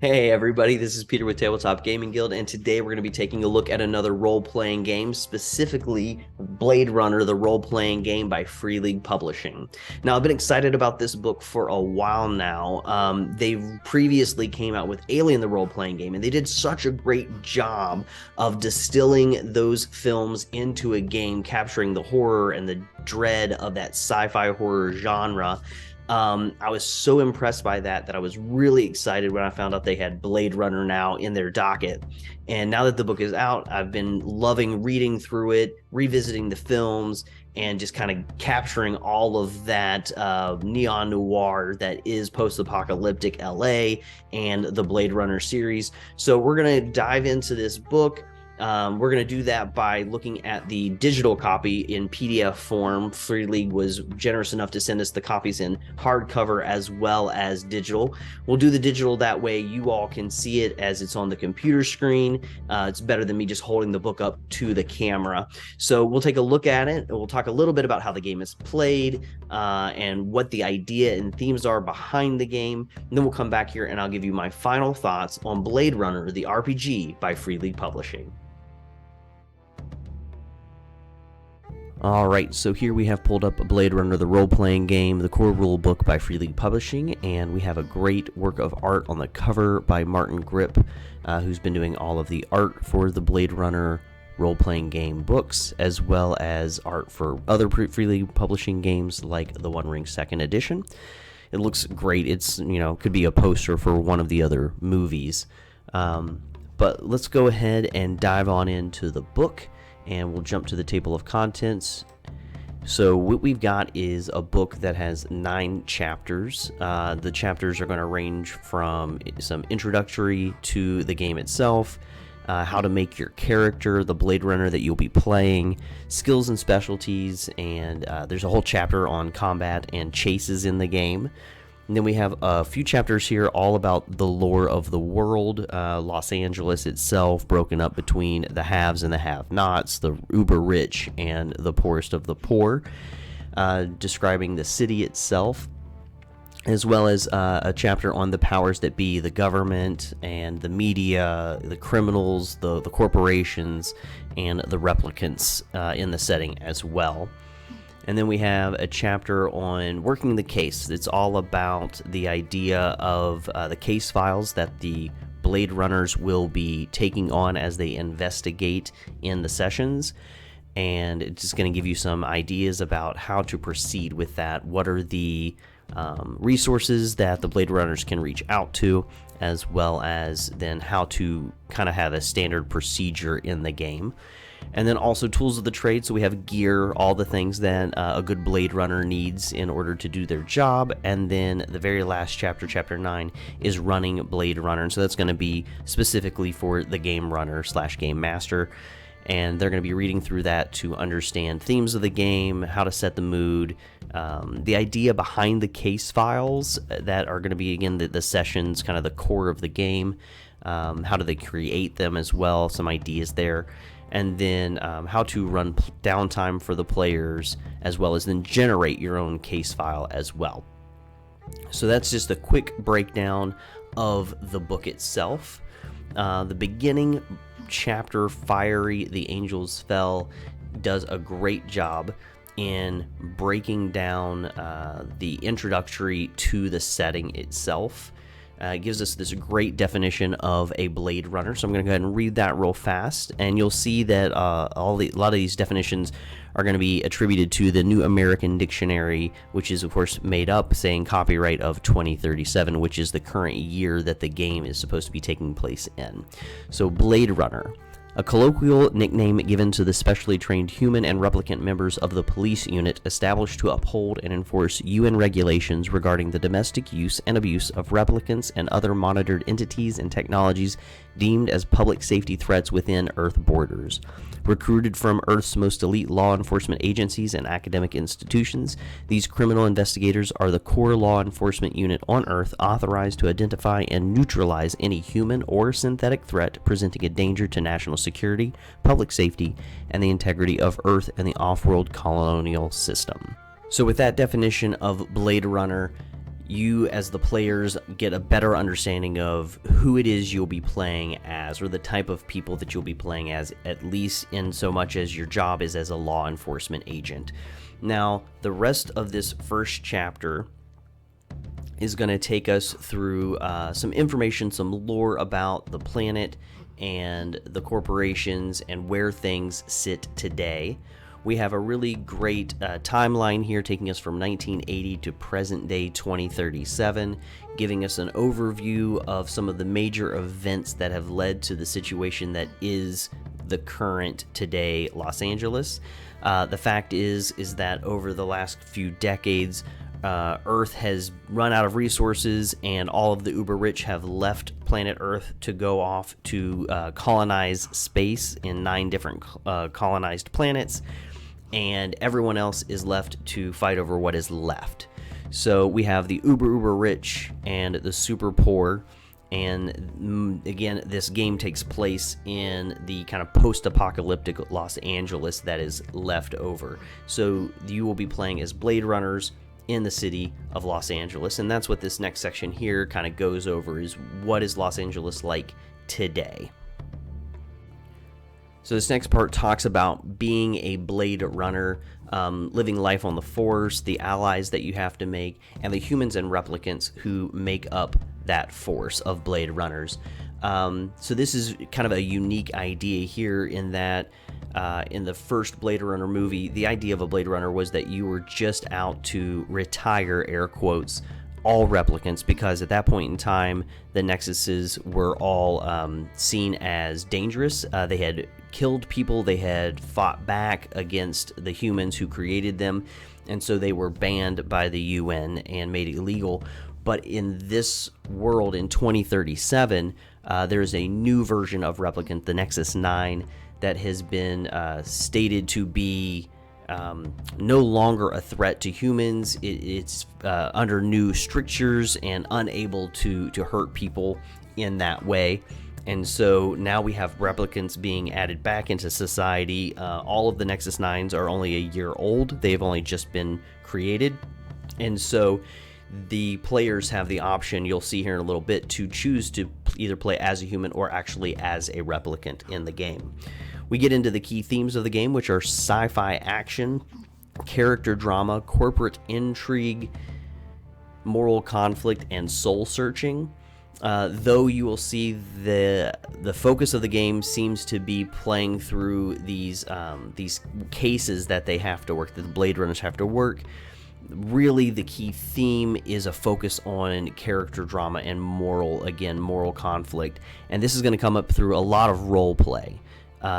Hey everybody, this is Peter with Tabletop Gaming Guild, and today we're going to be taking a look at another role-playing game, specifically Blade Runner, the role-playing game by Free League Publishing. Now, I've been excited about this book for a while now. They previously came out with Alien, the role-playing game, and they did such a great job of distilling those films into a game, capturing the horror and the dread of that sci-fi horror genre. I was so impressed by that I was really excited when I found out they had Blade Runner now in their docket. And now that the book is out, I've been loving reading through it, revisiting the films, and just kind of capturing all of that neon noir that is post-apocalyptic LA and the Blade Runner series. So we're going to dive into this book. We're going to do that by looking at the digital copy in PDF form. Free League was generous enough to send us the copies in hardcover as well as digital. We'll do the digital that way you all can see it as it's on the computer screen. It's better than me just holding the book up to the camera. So we'll take a look at it. We'll talk a little bit about how the game is played and what the idea and themes are behind the game. And then we'll come back here and I'll give you my final thoughts on Blade Runner, the RPG by Free League Publishing. Alright, so here we have pulled up Blade Runner, the role-playing game, the core rule book by Free League Publishing, and we have a great work of art on the cover by Martin Grip, who's been doing all of the art for the Blade Runner role-playing game books, as well as art for other Free League Publishing games like the One Ring 2nd Edition. It looks great. It's, could be a poster for one of the other movies. But let's go ahead and dive on into the book. And we'll jump to the table of contents. So what we've got is a book that has 9 chapters. The chapters are going to range from some introductory to the game itself, how to make your character, the Blade Runner that you'll be playing, skills and specialties, and there's a whole chapter on combat and chases in the game. And then we have a few chapters here all about the lore of the world, Los Angeles itself, broken up between the haves and the have-nots, the uber rich and the poorest of the poor, describing the city itself, as well as a chapter on the powers that be, the government and the media, the criminals, the corporations, and the replicants in the setting as well. And then we have a chapter on working the case. It's all about the idea of the case files that the Blade Runners will be taking on as they investigate in the sessions. And it's just going to give you some ideas about how to proceed with that. What are the resources that the Blade Runners can reach out to, as well as then how to kind of have a standard procedure in the game. And then also tools of the trade, so we have gear, all the things that a good Blade Runner needs in order to do their job. And then the very last chapter, chapter 9, is running Blade Runner. And so that's going to be specifically for the game runner / game master. And they're going to be reading through that to understand themes of the game, how to set the mood, the idea behind the case files that are going to be, again, the sessions, kind of the core of the game. How do they create them as well, some ideas there. And then how to run downtime for the players, as well as then generate your own case file as well. So that's just a quick breakdown of the book itself. The beginning chapter, Fiery, the Angels Fell, does a great job in breaking down the introductory to the setting itself. It gives us this great definition of a Blade Runner. So I'm going to go ahead and read that real fast. And you'll see that a lot of these definitions are going to be attributed to the New American Dictionary, which is, of course, made up saying copyright of 2037, which is the current year that the game is supposed to be taking place in. So Blade Runner, a colloquial nickname given to the specially trained human and replicant members of the police unit established to uphold and enforce UN regulations regarding the domestic use and abuse of replicants and other monitored entities and technologies deemed as public safety threats within Earth borders. Recruited from Earth's most elite law enforcement agencies and academic institutions, these criminal investigators are the core law enforcement unit on Earth authorized to identify and neutralize any human or synthetic threat presenting a danger to national security, public safety, and the integrity of Earth and the off-world colonial system. So with that definition of Blade Runner, you as the players get a better understanding of who it is you'll be playing as, or the type of people that you'll be playing as, at least in so much as your job is as a law enforcement agent. Now, the rest of this first chapter is going to take us through some information, some lore about the planet and the corporations and where things sit today. We have a really great timeline here taking us from 1980 to present day 2037, giving us an overview of some of the major events that have led to the situation that is the current today Los Angeles. The fact is that over the last few decades, Earth has run out of resources, and all of the uber rich have left planet Earth to go off to colonize space in 9 different colonized planets, and everyone else is left to fight over what is left. So we have the uber rich and the super poor, and again, this game takes place in the kind of post-apocalyptic Los Angeles that is left over. So you will be playing as Blade Runners in the city of Los Angeles, and that's what this next section here kind of goes over, is what is Los Angeles like today. So this next part talks about being a Blade Runner, living life on the force, the allies that you have to make, and the humans and replicants who make up that force of Blade Runners. So this is kind of a unique idea here in that in the first Blade Runner movie, the idea of a Blade Runner was that you were just out to retire, air quotes, all replicants, because at that point in time, the Nexuses were all seen as dangerous. They had killed people, they had fought back against the humans who created them, and so they were banned by the UN and made illegal. But in this world, in 2037, there's a new version of replicant, the Nexus 9, that has been stated to be no longer a threat to humans. It's under new strictures and unable to hurt people in that way. And so now we have replicants being added back into society. All of the Nexus 9s are only a year old. They've only just been created. And so the players have the option, you'll see here in a little bit, to choose to either play as a human or actually as a replicant in the game. We get into the key themes of the game, which are sci-fi action, character drama, corporate intrigue, moral conflict, and soul searching. Though you will see the focus of the game seems to be playing through these cases that they have to work, that the Blade Runners have to work. Really, the key theme is a focus on character drama and moral conflict, and this is going to come up through a lot of role play.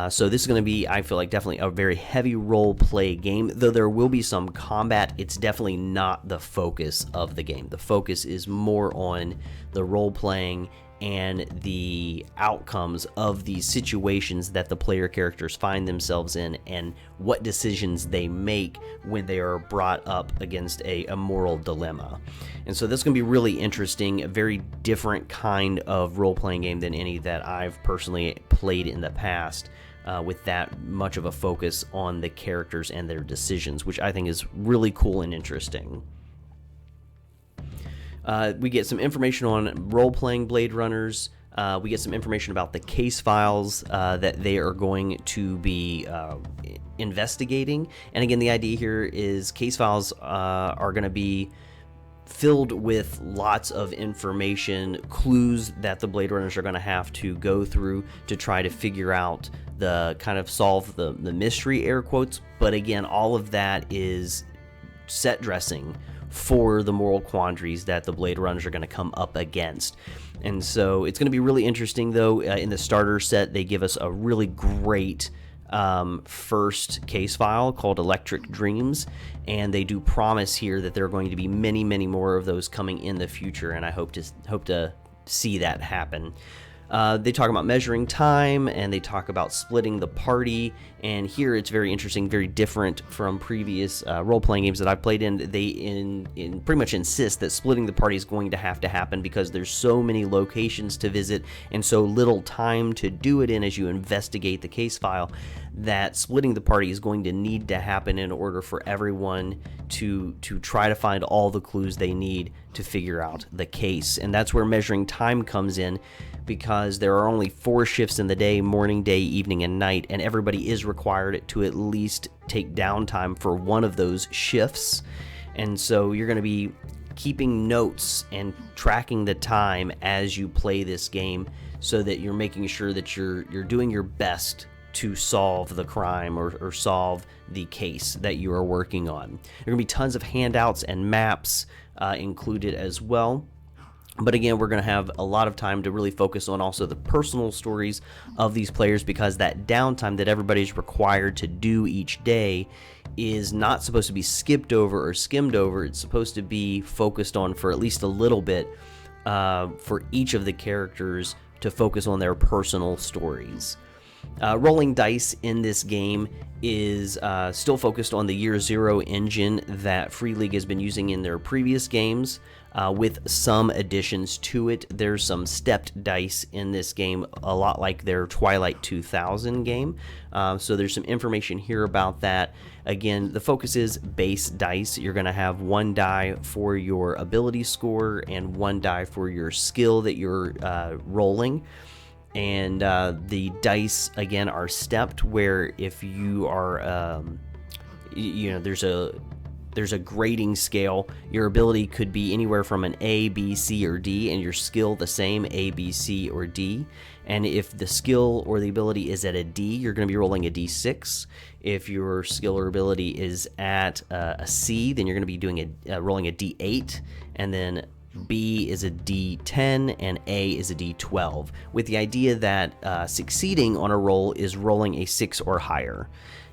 So this is going to be, I feel like, definitely a very heavy role play game. Though there will be some combat, it's definitely not the focus of the game. The focus is more on the role playing and the outcomes of these situations that the player characters find themselves in, and what decisions they make when they are brought up against a moral dilemma. And so this is going to be really interesting, a very different kind of role-playing game than any that I've personally played in the past, with that much of a focus on the characters and their decisions, which I think is really cool and interesting. We get some information on role-playing Blade Runners. We get some information about the case files that they are going to be investigating. And again, the idea here is case files are going to be filled with lots of information, clues that the Blade Runners are going to have to go through to try to figure out solve the mystery, air quotes. But again, all of that is set dressing for the moral quandaries that the Blade Runners are going to come up against. And so it's going to be really interesting, though. In the starter set, they give us a really great first case file called Electric Dreams, and they do promise here that there are going to be many, many more of those coming in the future, and I hope to see that happen. They talk about measuring time, and they talk about splitting the party, and here it's very interesting, very different from previous role-playing games that I've played in. They pretty much insist that splitting the party is going to happen because there's so many locations to visit and so little time to do it in as you investigate the case file, that splitting the party is going to need to happen in order for everyone to try to find all the clues they need to figure out the case. And that's where measuring time comes in, because there are only 4 shifts in the day: morning, day, evening, and night, and everybody is required to at least take downtime for one of those shifts. And so you're going to be keeping notes and tracking the time as you play this game, so that you're making sure that you're doing your best to solve the crime or solve the case that you are working on. There are going to be tons of handouts and maps included as well. But again, we're going to have a lot of time to really focus on also the personal stories of these players, because that downtime that everybody's required to do each day is not supposed to be skipped over or skimmed over. It's supposed to be focused on for at least a little bit for each of the characters to focus on their personal stories. Rolling dice in this game is still focused on the Year Zero engine that Free League has been using in their previous games, with some additions to it. There's some stepped dice in this game, a lot like their Twilight 2000 game. So there's some information here about that. Again, the focus is base dice. You're going to have 1 die for your ability score and 1 die for your skill that you're rolling. And the dice again are stepped, where if you are there's a grading scale. Your ability could be anywhere from an A, B, C, or D, and your skill the same, A, B, C, or D. And if the skill or the ability is at a D, you're going to be rolling a D6. If your skill or ability is at a C, then you're going to be doing rolling a D8, and then B is a D10 and A is a D12, with the idea that succeeding on a roll is rolling a 6 or higher.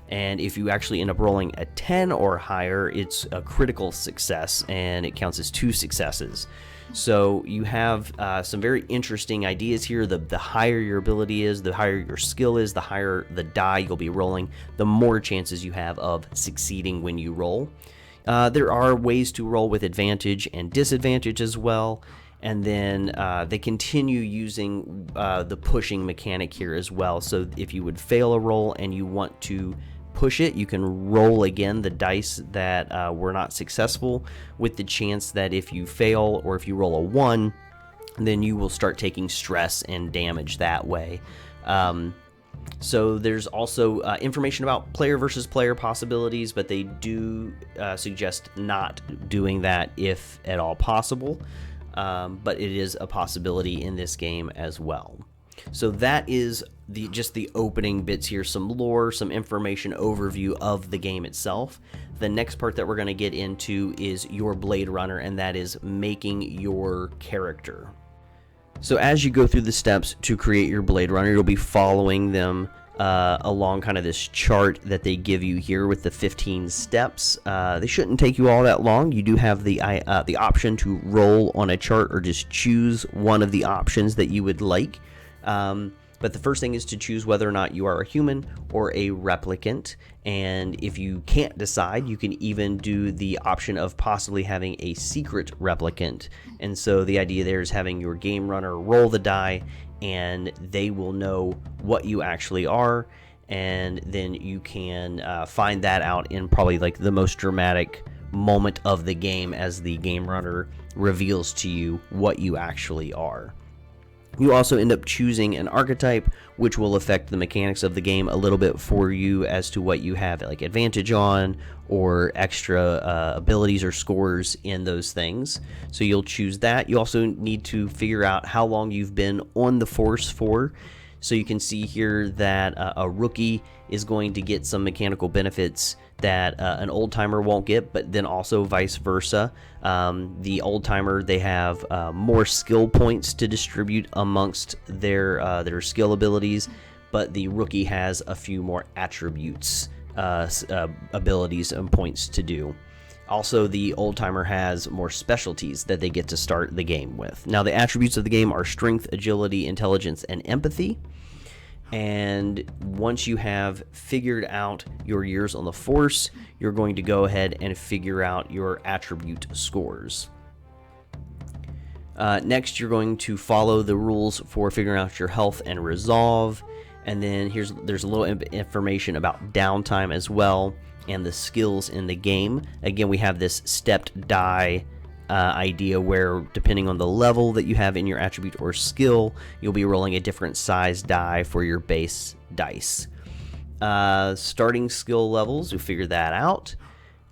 And if you actually end up rolling a 10 or higher, it's a critical success, and it counts as 2 successes. So you have some very interesting ideas here. The higher your ability is, the higher your skill is, the higher the die you'll be rolling, the more chances you have of succeeding when you roll. There are ways to roll with advantage and disadvantage as well. And then they continue using the pushing mechanic here as well. So if you would fail a roll and you want to push it, you can roll again the dice that were not successful, with the chance that if you fail or if you roll a 1, then you will start taking stress and damage that way. So there's also information about player versus player possibilities, but they do suggest not doing that if at all possible. But it is a possibility in this game as well. So that is just the opening bits here, some lore, some information overview of the game itself. The next part that we're going to get into is your Blade Runner, and that is making your character. So as you go through the steps to create your Blade Runner, you'll be following them along kind of this chart that they give you here with the 15 steps. They shouldn't take you all that long. You do have the option to roll on a chart or just choose one of the options that you would like. But the first thing is to choose whether or not you are a human or a replicant. And if you can't decide, you can even do the option of possibly having a secret replicant. And so the idea there is having your game runner roll the die, and they will know what you actually are. And then you can find that out in probably like the most dramatic moment of the game, as the game runner reveals to you what you actually are. You also end up choosing an archetype, which will affect the mechanics of the game a little bit for you as to what you have like advantage on or extra abilities or scores in those things. So you'll choose that. You also need to figure out how long you've been on the force for. So you can see here that a rookie is going to get some mechanical benefits that an old-timer won't get, but then also vice versa. The old-timer, they have more skill points to distribute amongst their skill abilities, but the rookie has a few more attributes, abilities, and points to do. Also, the old-timer has more specialties that they get to start the game with. Now, the attributes of the game are strength, agility, intelligence, and empathy. And once you have figured out your years on the force, you're going to go ahead and figure out your attribute scores. Next, you're going to follow the rules for figuring out your health and resolve. And then there's a little information about downtime as well, and the skills in the game. Again, we have this stepped die idea where, depending on the level that you have in your attribute or skill, you'll be rolling a different size die for your base dice. Starting skill levels, you figure that out.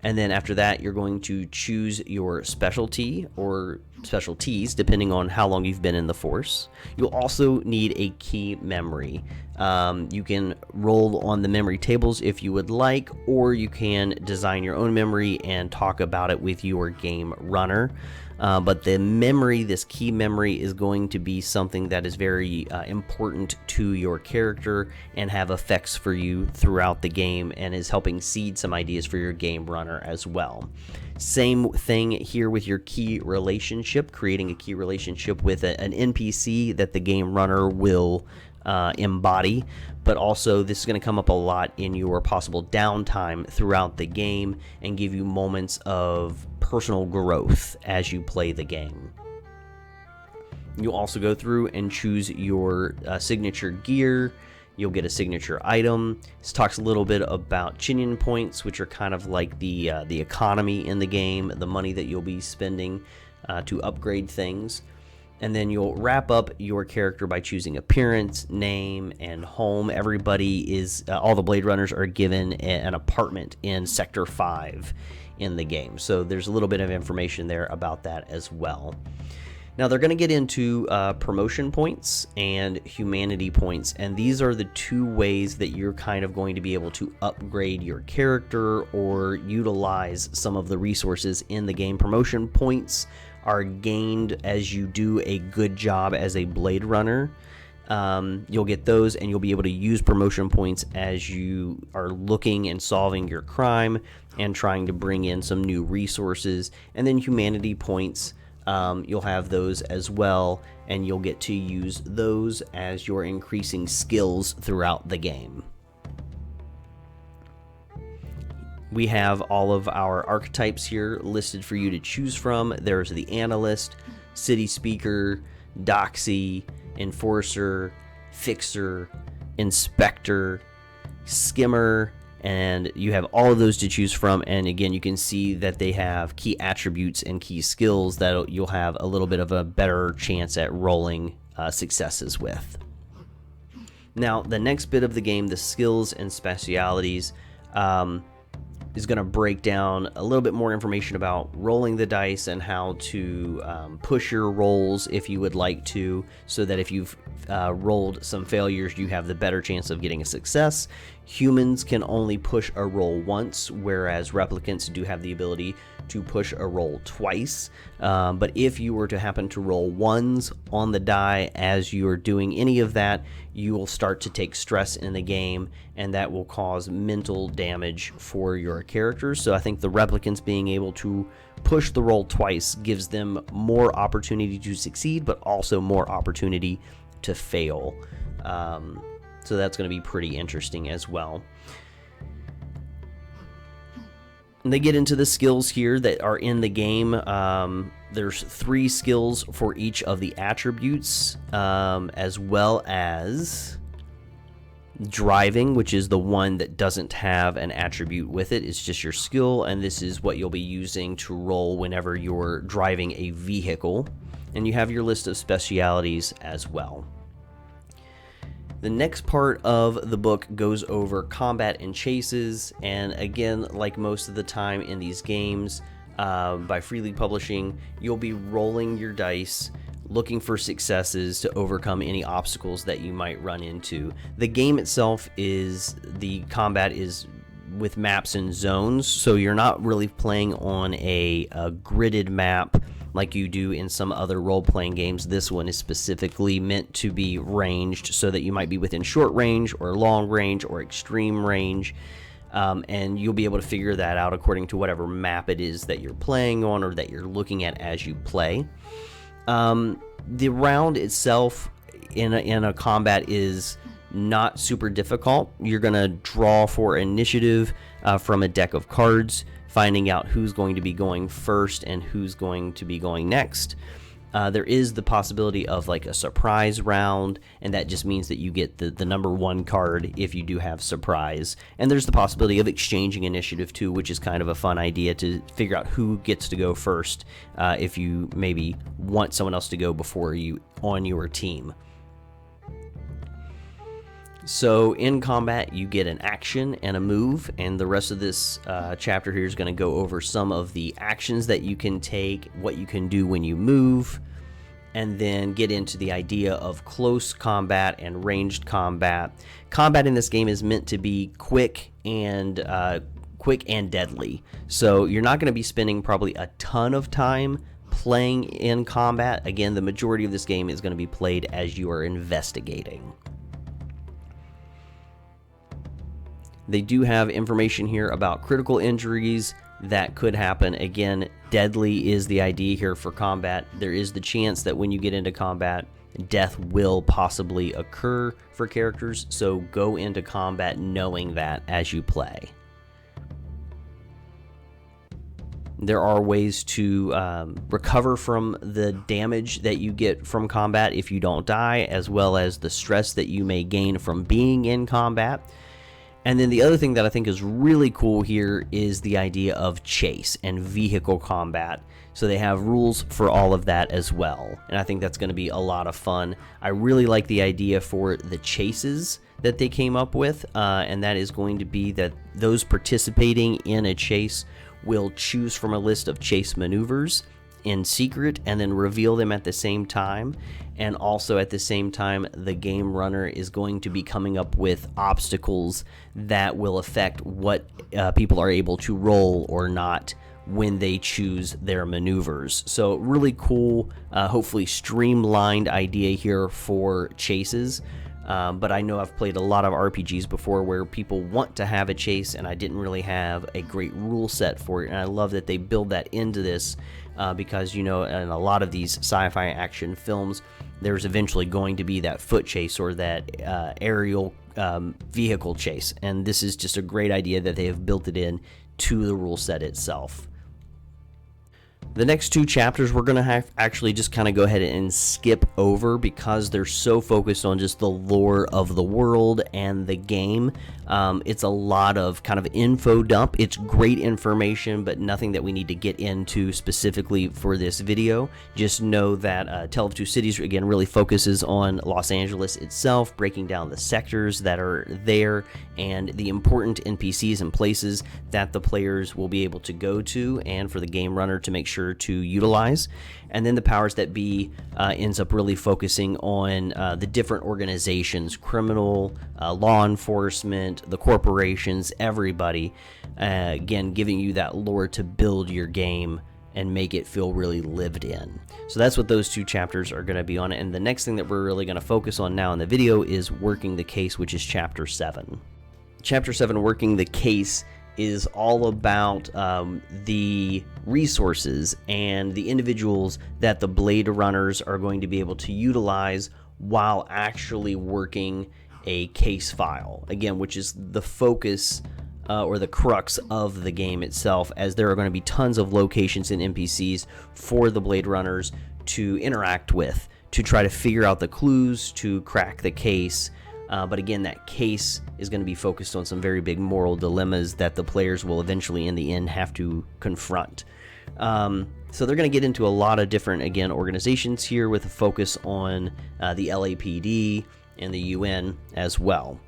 And then after that, you're going to choose your specialty or specialties, depending on how long you've been in the force. You'll also need a key memory. You can roll on the memory tables if you would like, or you can design your own memory and talk about it with your game runner. But the memory, this key memory, is going to be something that is very important to your character and have effects for you throughout the game, and is helping seed some ideas for your game runner as well. Same thing here with your key relationship, creating a key relationship with an NPC that the game runner will embody. But also, this is going to come up a lot in your possible downtime throughout the game and give you moments of personal growth as you play the game. You'll also go through and choose your signature gear. You'll get a signature item. This talks a little bit about Chinian points, which are kind of like the economy in the game, the money that you'll be spending to upgrade things. And then you'll wrap up your character by choosing appearance, name, and home. Everybody is, all the Blade Runners are given an apartment in Sector 5 in the game. So there's a little bit of information there about that as well. Now they're going to get into promotion points and humanity points, and these are the two ways that you're kind of going to be able to upgrade your character or utilize some of the resources in the game. Promotion points are gained as you do a good job as a Blade Runner. You'll get those, and you'll be able to use promotion points as you are looking and solving your crime and trying to bring in some new resources. And then humanity points, you'll have those as well, and you'll get to use those as you're increasing skills throughout the game. We have all of our archetypes here listed for you to choose from. There's the Analyst, City Speaker, Doxy, Enforcer, Fixer, Inspector, Skimmer, and you have all of those to choose from. And again, you can see that they have key attributes and key skills that you'll have a little bit of a better chance at rolling successes with. Now, the next bit of the game, the skills and specialities, is going to break down a little bit more information about rolling the dice and how to push your rolls if you would like to, so that if you've rolled some failures, you have the better chance of getting a success. Humans can only push a roll once, whereas replicants do have the ability to push a roll twice. But if you were to happen to roll ones on the die as you are doing any of that, you will start to take stress in the game, and that will cause mental damage for your characters. So I think the replicants being able to push the roll twice gives them more opportunity to succeed, but also more opportunity to fail. So that's going to be pretty interesting as well. And they get into the skills here that are in the game. There's 3 skills for each of the attributes, as well as driving, which is the one that doesn't have an attribute with it. It's just your skill, and this is what you'll be using to roll whenever you're driving a vehicle. And you have your list of specialities as well. The next part of the book goes over combat and chases, and again, like most of the time in these games, by Free League Publishing, you'll be rolling your dice, looking for successes to overcome any obstacles that you might run into. The game itself the combat is with maps and zones, so you're not really playing on a gridded map like you do in some other role-playing games. This one is specifically meant to be ranged so that you might be within short range or long range or extreme range, and you'll be able to figure that out according to whatever map it is that you're playing on or that you're looking at as you play. The round itself in a combat is not super difficult. You're going to draw for initiative from a deck of cards, finding out who's going to be going first and who's going to be going next. There is the possibility of like a surprise round, and that just means that you get the number 1 card if you do have surprise. And there's the possibility of exchanging initiative too, which is kind of a fun idea to figure out who gets to go first if you maybe want someone else to go before you on your team. So in combat, you get an action and a move, and the rest of this chapter here is going to go over some of the actions that you can take, what you can do when you move, and then get into the idea of close combat and ranged combat. Combat in this game is meant to be quick and deadly, so you're not going to be spending probably a ton of time playing in combat. Again, the majority of this game is going to be played as you are investigating. They do have information here about critical injuries that could happen. Again, deadly is the idea here for combat. There is the chance that when you get into combat, death will possibly occur for characters, so go into combat knowing that as you play. There are ways to recover from the damage that you get from combat if you don't die, as well as the stress that you may gain from being in combat. And then the other thing that I think is really cool here is the idea of chase and vehicle combat. So they have rules for all of that as well. And I think that's going to be a lot of fun. I really like the idea for the chases that they came up with. And that is going to be that those participating in a chase will choose from a list of chase maneuvers in secret and then reveal them at the same time. And also at the same time, the game runner is going to be coming up with obstacles that will affect what people are able to roll or not when they choose their maneuvers. So really cool, hopefully streamlined idea here for chases. But I know I've played a lot of RPGs before where people want to have a chase, and I didn't really have a great rule set for it. And I love that they build that into this because, you know, in a lot of these sci-fi action films, there's eventually going to be that foot chase or that aerial vehicle chase. And this is just a great idea that they have built it in to the rule set itself. The next 2 chapters we're going to have actually just kind of go ahead and skip over because they're so focused on just the lore of the world and the game. It's a lot of kind of info dump. It's great information, but nothing that we need to get into specifically for this video. Just know that Tale of Two Cities, again, really focuses on Los Angeles itself, breaking down the sectors that are there and the important NPCs and places that the players will be able to go to and for the game runner to make sure to utilize. And then the powers that be ends up really focusing on the different organizations, criminal, law enforcement, the corporations, everybody. Again, giving you that lore to build your game and make it feel really lived in. So that's what those 2 chapters are going to be on. And the next thing that we're really going to focus on now in the video is Working the Case, which is Chapter 7. Chapter 7, Working the Case, is all about the resources and the individuals that the Blade Runners are going to be able to utilize while actually working a case file. Again, which is the focus or the crux of the game itself, as there are going to be tons of locations and NPCs for the Blade Runners to interact with, to try to figure out the clues, to crack the case. But again, that case is going to be focused on some very big moral dilemmas that the players will eventually, in the end, have to confront. So they're going to get into a lot of different, again, organizations here with a focus on the LAPD and the UN as well.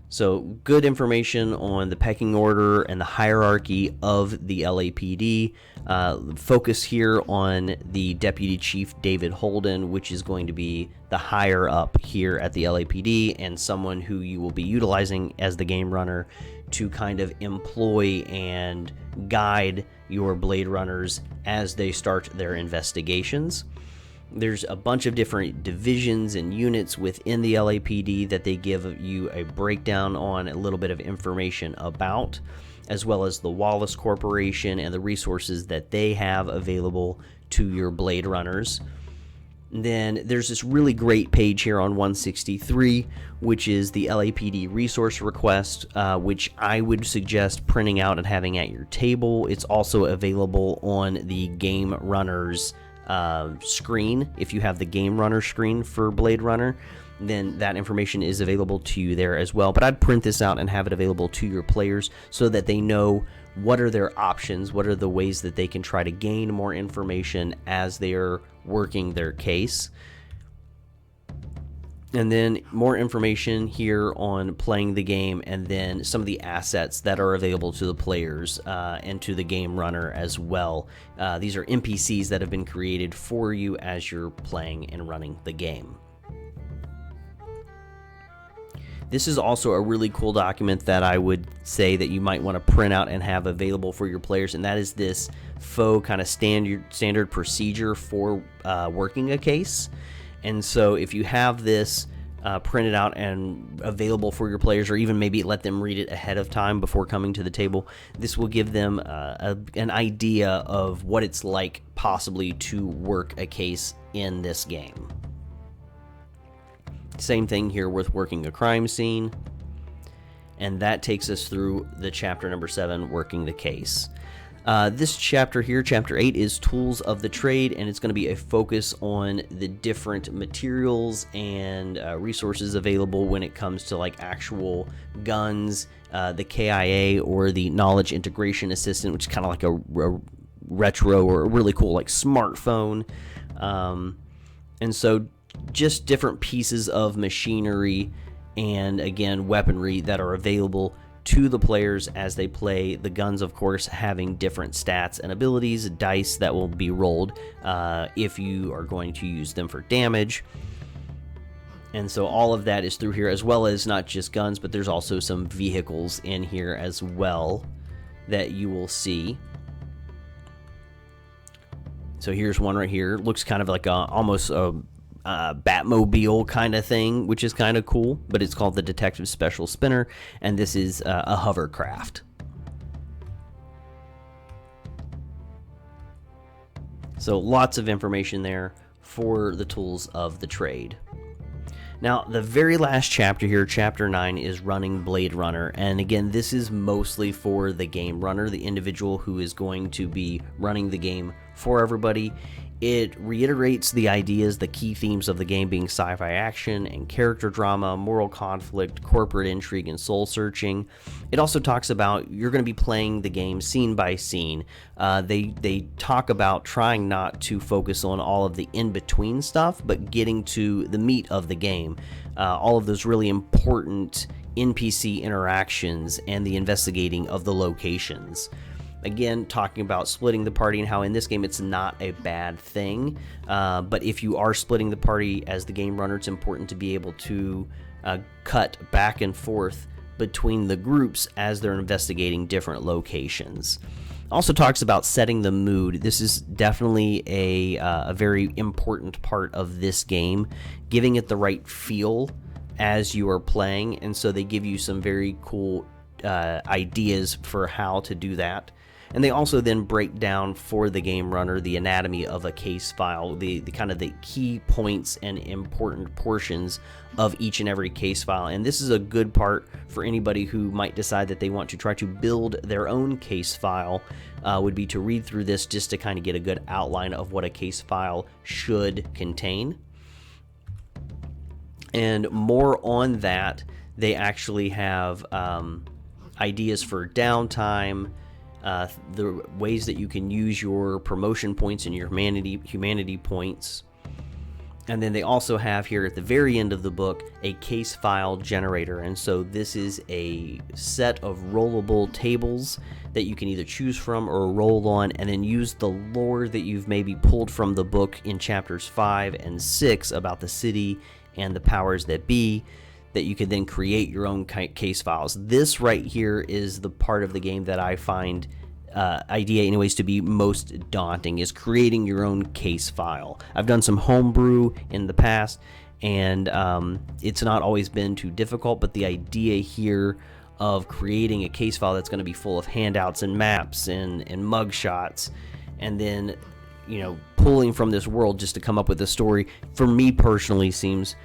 So good information on the pecking order and the hierarchy of the LAPD. Focus here on the Deputy Chief David Holden, which is going to be the higher up here at the LAPD and someone who you will be utilizing as the game runner to kind of employ and guide your Blade Runners as they start their investigations. There's a bunch of different divisions and units within the LAPD that they give you a breakdown on, a little bit of information about, as well as the Wallace Corporation and the resources that they have available to your Blade Runners. Then there's this really great page here on 163, which is the LAPD resource request, which I would suggest printing out and having at your table. It's also available on the Game Runners screen. If you have the Game Runner screen for Blade Runner, then that information is available to you there as well. But I'd print this out and have it available to your players so that they know what are their options, what are the ways that they can try to gain more information as they are working their case. And then more information here on playing the game, and then some of the assets that are available to the players and to the game runner as well. These are NPCs that have been created for you as you're playing and running the game. This is also a really cool document that I would say that you might want to print out and have available for your players, and that is this faux kind of standard procedure for working a case. And so if you have this printed out and available for your players, or even maybe let them read it ahead of time before coming to the table, this will give them an idea of what it's like possibly to work a case in this game. Same thing here with working a crime scene. And that takes us through the chapter number 7, working the case. This chapter here, chapter 8, is tools of the trade, and it's going to be a focus on the different materials and resources available when it comes to like actual guns, the KIA or the Knowledge Integration Assistant, which is kind of like a retro or a really cool like smartphone. And so just different pieces of machinery and again weaponry that are available to the players as they play. The guns, of course, having different stats and abilities, dice that will be rolled if you are going to use them for damage. And so all of that is through here, as well as not just guns, but there's also some vehicles in here as well that you will see. So here's one right here. Looks kind of like almost a Batmobile kind of thing, which is kind of cool, but it's called the Detective Special Spinner, and this is a hovercraft. So lots of information there for the tools of the trade. Now, the very last chapter here, chapter 9, is running Blade Runner, and again, this is mostly for the game runner, the individual who is going to be running the game for everybody. It reiterates the ideas, the key themes of the game being sci-fi action and character drama, moral conflict, corporate intrigue, and soul searching. It also talks about you're going to be playing the game scene by scene. They talk about trying not to focus on all of the in-between stuff, but getting to the meat of the game. All of those really important NPC interactions and the investigating of the locations. Again, talking about splitting the party and how in this game it's not a bad thing. But if you are splitting the party as the game runner, it's important to be able to cut back and forth between the groups as they're investigating different locations. Also talks about setting the mood. This is definitely a very important part of this game, giving it the right feel as you are playing. And so they give you some very cool ideas for how to do that. And they also then break down for the game runner the anatomy of a case file, the kind of the key points and important portions of each and every case file. And this is a good part for anybody who might decide that they want to try to build their own case file, would be to read through this just to kind of get a good outline of what a case file should contain. And more on that, they actually have ideas for downtime, the ways that you can use your promotion points and your humanity points. And then they also have here at the very end of the book a case file generator. And so this is a set of rollable tables that you can either choose from or roll on, and then use the lore that you've maybe pulled from the book in chapters 5 and 6 about the city and the powers that be, that you can then create your own case files. This right here is the part of the game that I find idea anyways to be most daunting, is creating your own case file. I've done some homebrew in the past, and it's not always been too difficult, but the idea here of creating a case file that's going to be full of handouts and maps and mug shots, and then pulling from this world just to come up with a story, for me personally seems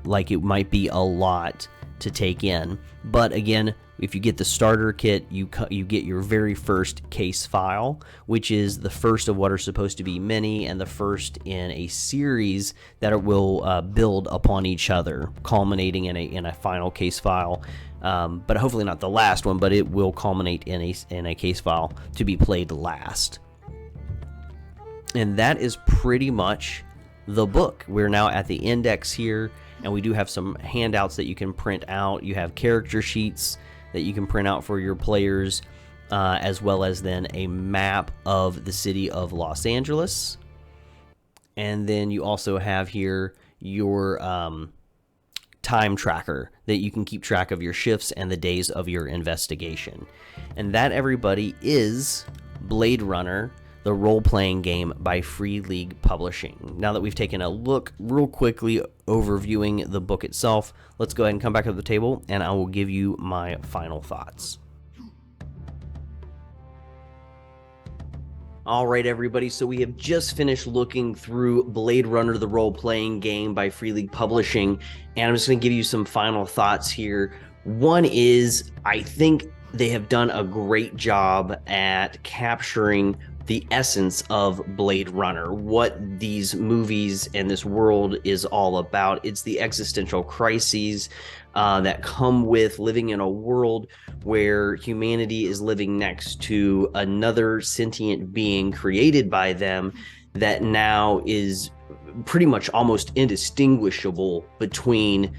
like it might be a lot to take in. But again, if you get the starter kit, you get your very first case file, which is the first of what are supposed to be many, and the first in a series that it will build upon each other, culminating in a final case file. But hopefully not the last one, but it will culminate in a case file to be played last. And that is pretty much the book. We're now at the index here, and we do have some handouts that you can print out. You have character sheets that you can print out for your players, as well as then a map of the city of Los Angeles. And then you also have here your time tracker that you can keep track of your shifts and the days of your investigation. And that, everybody, is Blade Runner, the role-playing game by Free League Publishing. Now that we've taken a look real quickly overviewing the book itself, let's go ahead and come back to the table, and I will give you my final thoughts. All right, everybody, so we have just finished looking through Blade Runner, the role-playing game by Free League Publishing, and I'm just going to give you some final thoughts here. One is, I think they have done a great job at capturing the essence of Blade Runner, what these movies and this world is all about. It's the existential crises that come with living in a world where humanity is living next to another sentient being created by them that now is pretty much almost indistinguishable between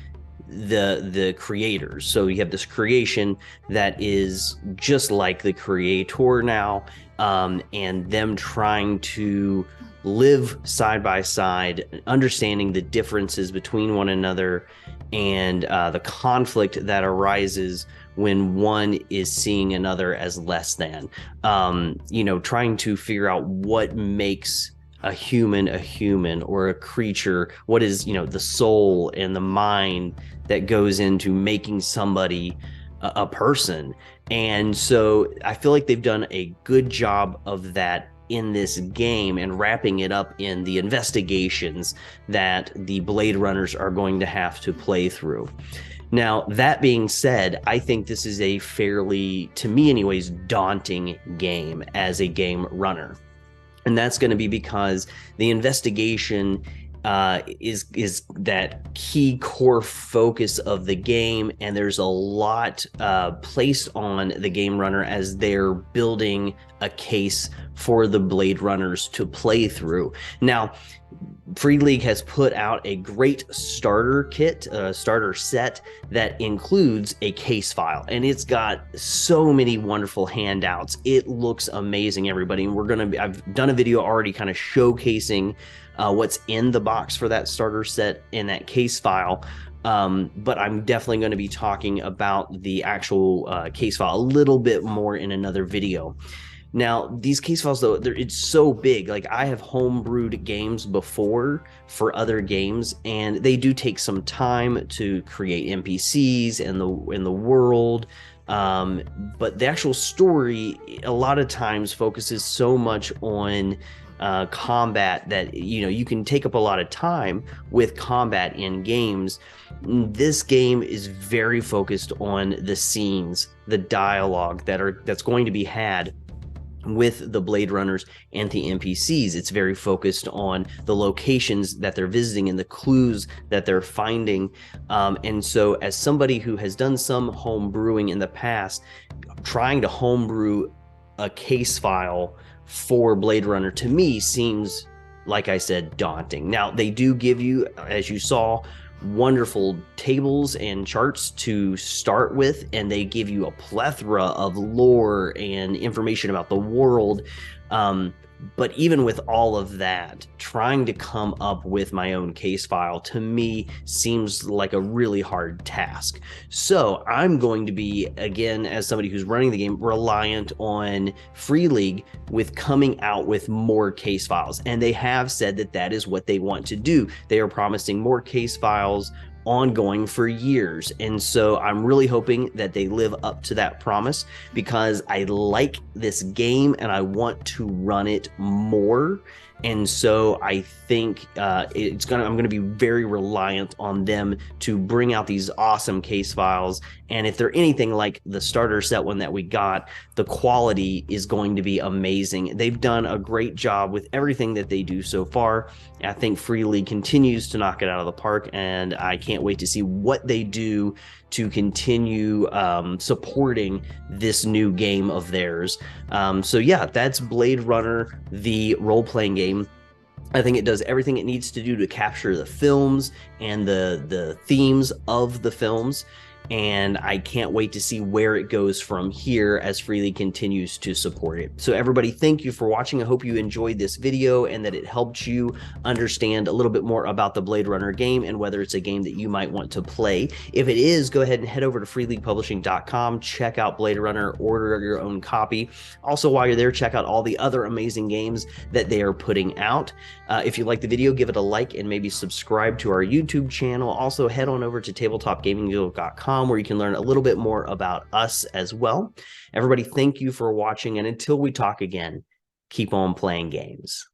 the creators. So you have this creation that is just like the creator now, and them trying to live side by side, understanding the differences between one another, and the conflict that arises when one is seeing another as less than, trying to figure out what makes a human or a creature, what is, the soul and the mind that goes into making somebody a person. And so I feel like they've done a good job of that in this game, and wrapping it up in the investigations that the Blade Runners are going to have to play through. Now, that being said, I think this is a fairly, to me anyways, daunting game as a game runner. And that's going to be because the investigation is that key core focus of the game, and there's a lot placed on the game runner as they're building a case for the Blade Runners to play through. Now, Free League has put out a great starter kit, starter set that includes a case file, and it's got so many wonderful handouts. It looks amazing, everybody. And I've done a video already kind of showcasing what's in the box for that starter set in that case file. But I'm definitely going to be talking about the actual case file a little bit more in another video. Now, these case files, though, it's so big. Like, I have homebrewed games before for other games, and they do take some time to create NPCs in the world. But the actual story, a lot of times, focuses so much on combat that you can take up a lot of time with combat in games. This game is very focused on the scenes, the dialogue that's going to be had with the Blade Runners and the NPCs. It's very focused on the locations that they're visiting and the clues that they're finding. And so, as somebody who has done some home brewing in the past, trying to homebrew a case file for Blade Runner, to me, seems, like I said, daunting. Now, they do give you, as you saw, wonderful tables and charts to start with, and they give you a plethora of lore and information about the world. But even with all of that, trying to come up with my own case file, to me, seems like a really hard task. So I'm going to be, again, as somebody who's running the game, reliant on Free League with coming out with more case files. And they have said that that is what they want to do. They are promising more case files ongoing for years. And so I'm really hoping that they live up to that promise, because I like this game and I want to run it more. And so I think I'm going to be very reliant on them to bring out these awesome case files And if they're anything like the starter set one that we got, the quality is going to be amazing. They've done a great job with everything that they do so far. I think Free League continues to knock it out of the park, and I can't wait to see what they do to continue supporting this new game of theirs. So yeah, that's Blade Runner, the role-playing game. I think it does everything it needs to do to capture the films and the themes of the films. And I can't wait to see where it goes from here as Free League continues to support it. So everybody, thank you for watching. I hope you enjoyed this video and that it helped you understand a little bit more about the Blade Runner game and whether it's a game that you might want to play. If it is, go ahead and head over to freeleaguepublishing.com, check out Blade Runner, order your own copy. Also, while you're there, check out all the other amazing games that they are putting out. If you like the video, give it a like and maybe subscribe to our YouTube channel. Also, head on over to tabletopgamingguild.com where you can learn a little bit more about us as well. Everybody, thank you for watching, and until we talk again, keep on playing games.